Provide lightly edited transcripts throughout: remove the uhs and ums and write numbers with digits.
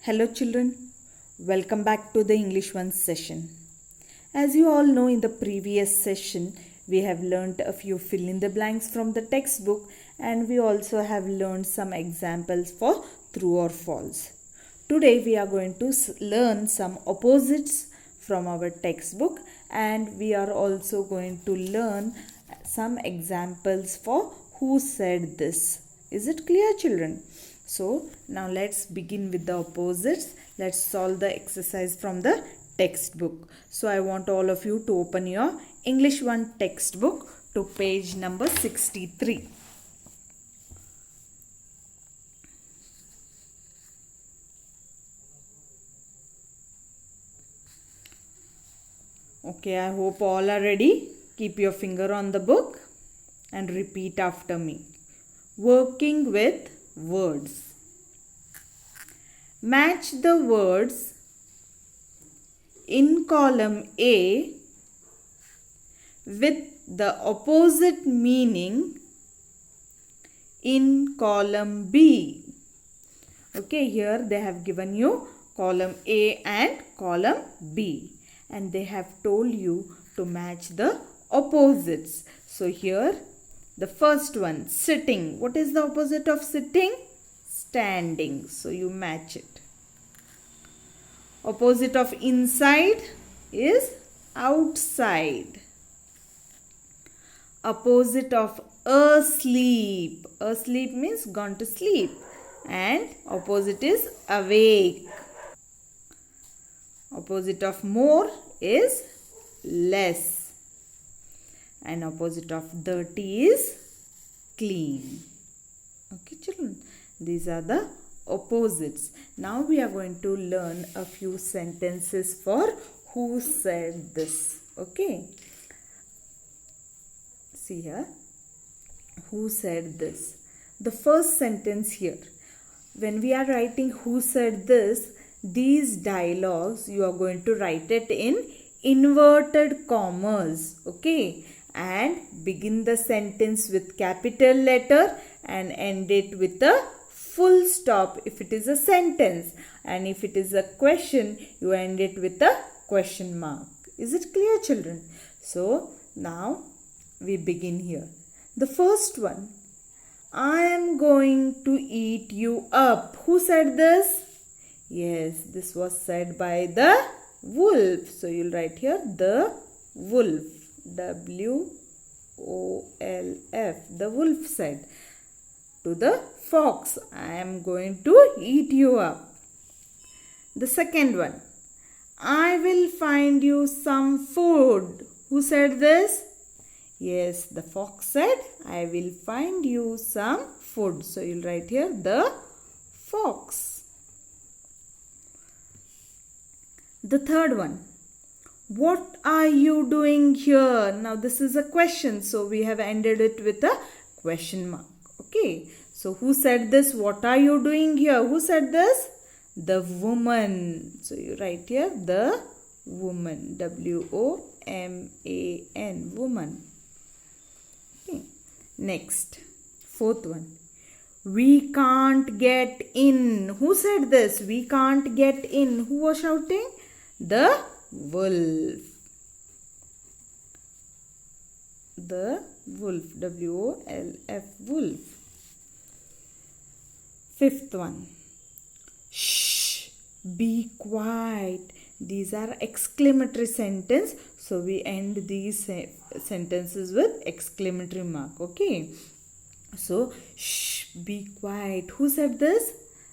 Hello children, welcome back to the English 1 session. As you all know, in the previous session we have learnt a few fill in the blanks from the textbook, and we also have learned some examples for true or false. Today we are going to learn some opposites from our textbook, and we are also going to learn some examples for who said this. Is it clear, children? So now let's begin with the opposites. Let's solve the exercise from the textbook. So I want all of you to open your English 1 textbook to page number 63. Okay, I hope all are ready. Keep your finger on the book and repeat after me. Working with words. Match the words in column A with the opposite meaning in column B. Okay, here they have given you column A and column B, and they have told you to match the opposites. So here the first one, sitting. What is the opposite of sitting? Standing. So you match it. Opposite of inside is outside. Opposite of asleep. Asleep means gone to sleep. And opposite is awake. Opposite of more is less. And opposite of dirty is clean. Okay, children. These are the opposites. Now we are going to learn a few sentences for who said this. Okay. See here. Who said this? The first sentence here. When we are writing who said this, these dialogues you are going to write it in inverted commas. Okay. And begin the sentence with capital letter and end it with a full stop if it is a sentence, and if it is a question you end it with a question mark. Is it clear, children? So now we begin here. The first one, I am going to eat you up. Who said this? Yes, this was said by the wolf. So you'll write here the wolf. W-O-L-F. The wolf said to the fox, I am going to eat you up. The second one, I will find you some food. Who said this? Yes, the fox said, I will find you some food. So you'll write here the fox. The third one, what are you doing here? Now this is a question, so we have ended it with a question mark. Okay, so who said this? What are you doing here? Who said this? The woman. So you write here the woman. W-O-M-A-N. Woman. Okay. Next, fourth one. We can't get in. Who said this? We can't get in. Who was shouting? The wolf. The wolf. W-O-L-F. Wolf. Fifth one. Shh. Be quiet. These are exclamatory sentence. So we end these sentences with exclamatory mark. Okay. So shh. Be quiet. Who said this?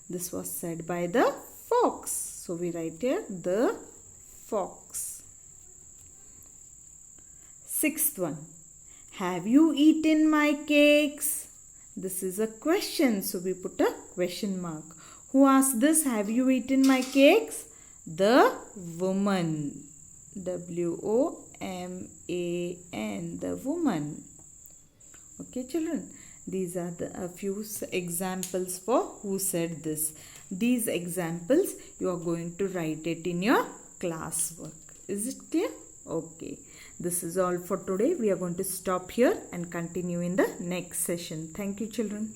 This was said by the fox. So we write here the fox. Sixth one. Have you eaten my cakes? This is a question, so we put a question mark. Who asked this? Have you eaten my cakes? The woman. W-O-M-A-N. The woman. Okay, children. These are a few examples for who said this. These examples you are going to write it in your classwork. Is it clear? Okay. This is all for today. We are going to stop here and continue in the next session. Thank you, children.